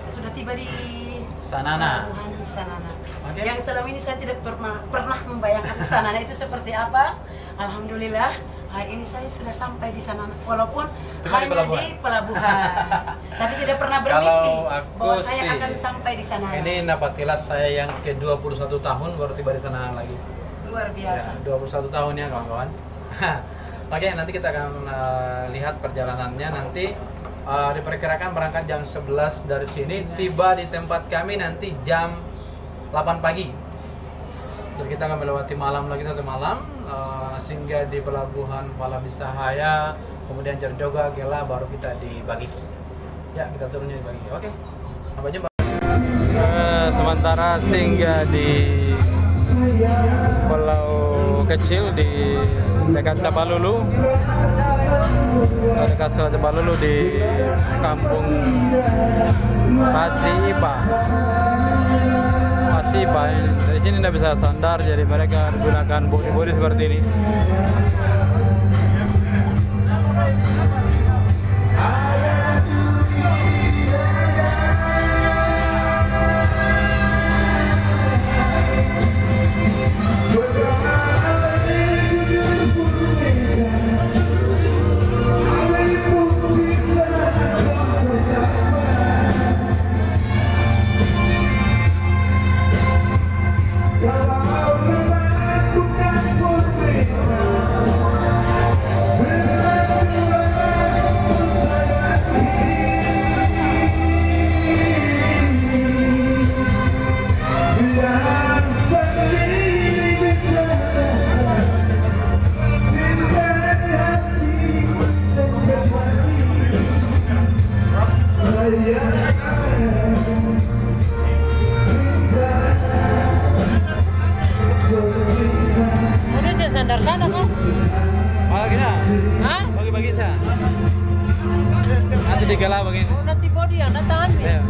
sudah tiba di Sanana. pelabuhan Sanana. Okay. Yang selama ini saya tidak pernah membayangkan Sanana itu seperti apa. Alhamdulillah hari ini saya sudah sampai di Sanana, walaupun hanya di pelabuhan. Tapi tidak pernah bermimpi bahwa saya akan sampai di Sanana. Ini napatilas saya yang ke-21 tahun baru tiba di Sanana lagi. Luar biasa. Ya, 21 tahun ya kawan-kawan. Oke, nanti kita akan lihat perjalanannya nanti. Diperkirakan berangkat jam 11 dari sini, tiba di tempat kami nanti jam 8 pagi. Jadi kita akan melewati malam lagi, 1 malam, sehingga di pelabuhan Palabisahaya, kemudian Jarjoga, Gela, baru kita di Bagiki. Ya, kita turunnya di Bagiki. Oke, sampai jumpa. Sementara singgah di pulau kecil di dekat Tapalulu, dekat Selat Tapalulu di kampung Pasipa. Dari sini tidak bisa sandar, jadi mereka gunakan bodi-bodi seperti ini. Udah saya sandar sana kok. Bagi kita? Hah? Bagi kita. Nanti digalau begini. Oh, nanti body yang datang ambil. Ya.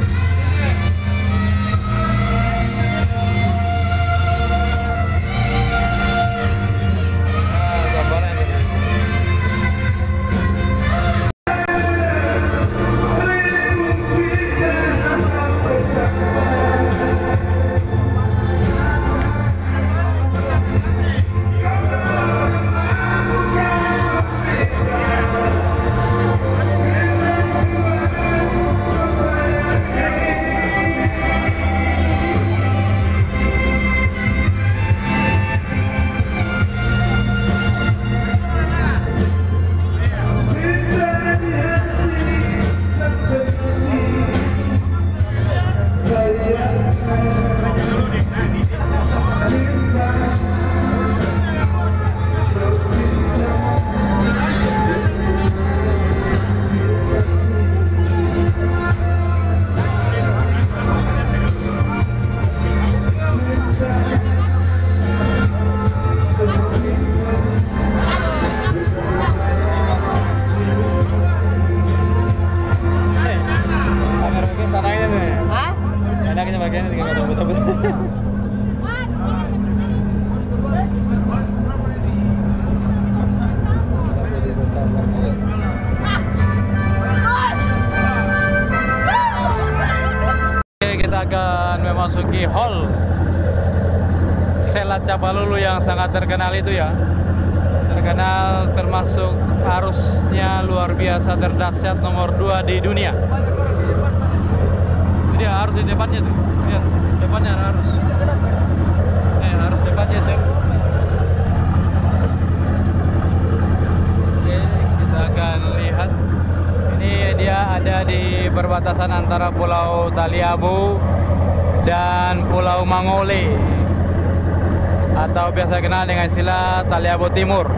Kita akan memasuki hall Selat Tapalulu yang sangat terkenal itu ya. Terkenal, termasuk arusnya luar biasa, terdahsyat nomor 2 di dunia. Jadi arus di depannya tuh. Lihat, depannya ada arus. Arus depannya tuh. Oke, kita akan lihat. Ini dia ada di perbatasan antara Pulau Taliabu dan Pulau Mangole, atau biasa kenal dengan istilah Taliabu Timur.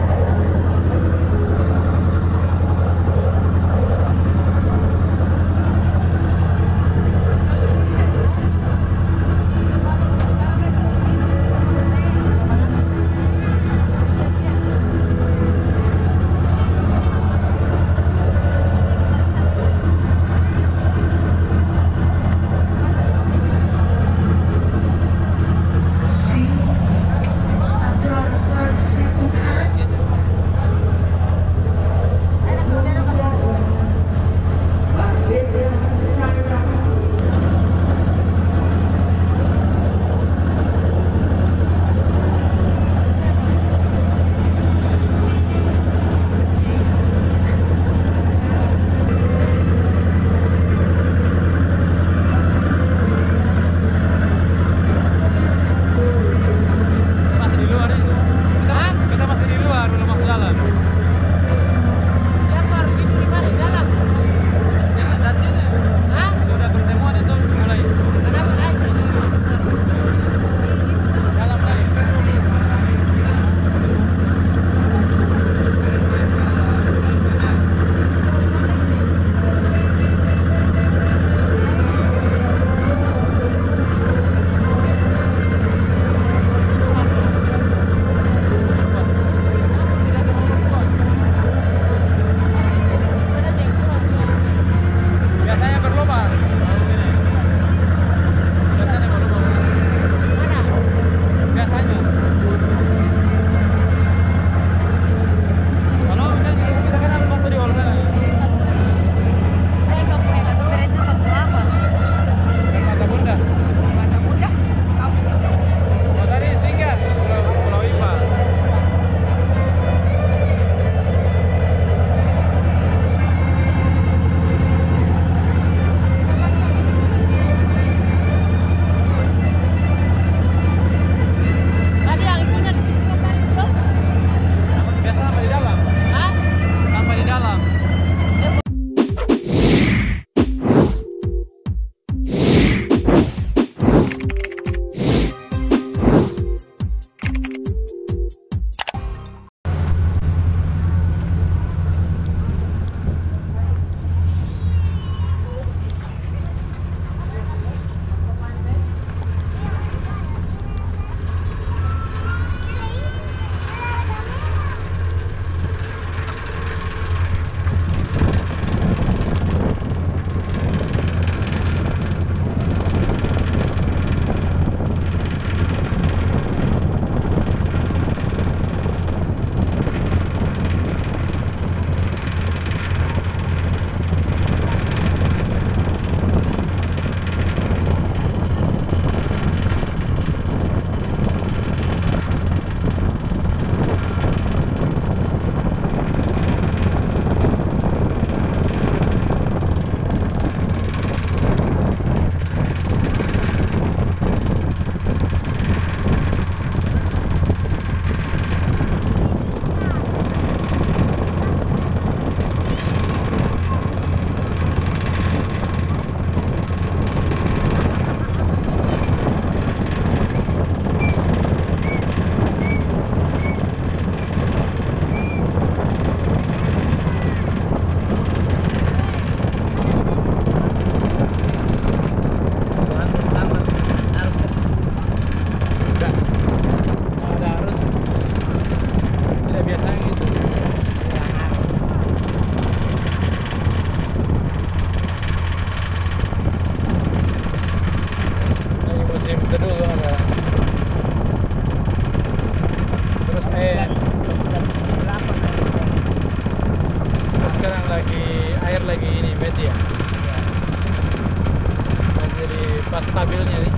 tidak stabilnya nih.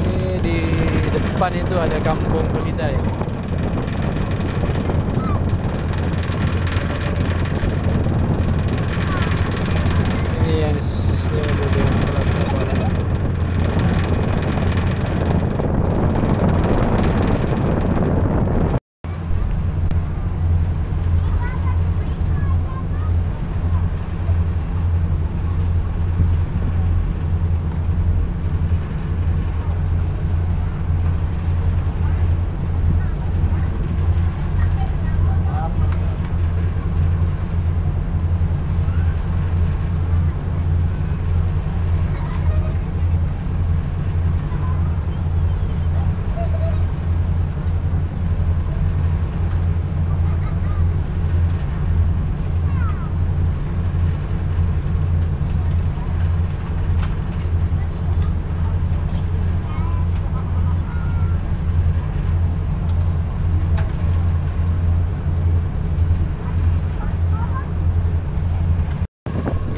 Ini di depan itu ada kampung Pelita ya. Ini yang bagian selatan barat.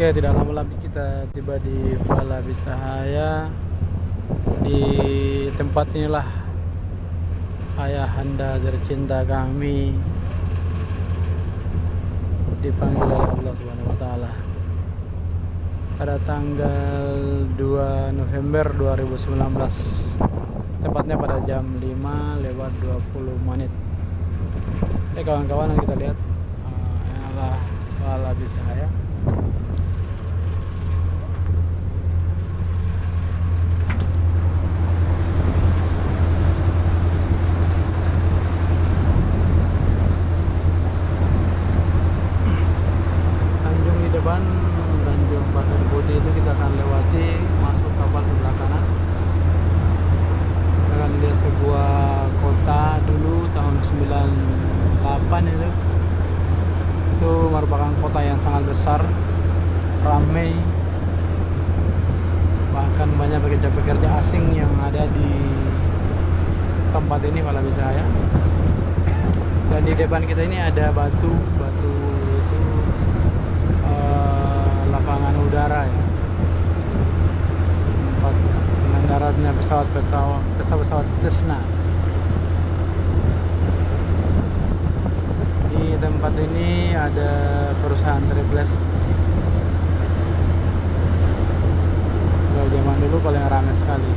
Oke, tidak lama lagi kita tiba di Fala Bisahaya. Di tempat inilah ayahanda tercinta kami dipanggil oleh Allah Subhanahu wa taala pada tanggal 2 November 2019, tepatnya pada jam 5:20. Kawan-kawan, yang kita lihat adalah Fala Bisahaya. Tanjung Pasir Putih itu kita akan lewati, masuk kapal sebelah kanan. Kita akan lihat sebuah kota dulu tahun 98 itu merupakan kota yang sangat besar, ramai, bahkan banyak pekerja-pekerja asing yang ada di tempat ini, Fala Bisahaya. Dan di depan kita ini ada batu itu lapangan udara ya, tempat mendaratnya pesawat Cessna. Di tempat ini ada perusahaan Triples. Kalau zaman dulu paling ramai sekali.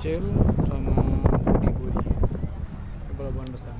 kecil. Ancol sama Budi ke pelabuhan besar.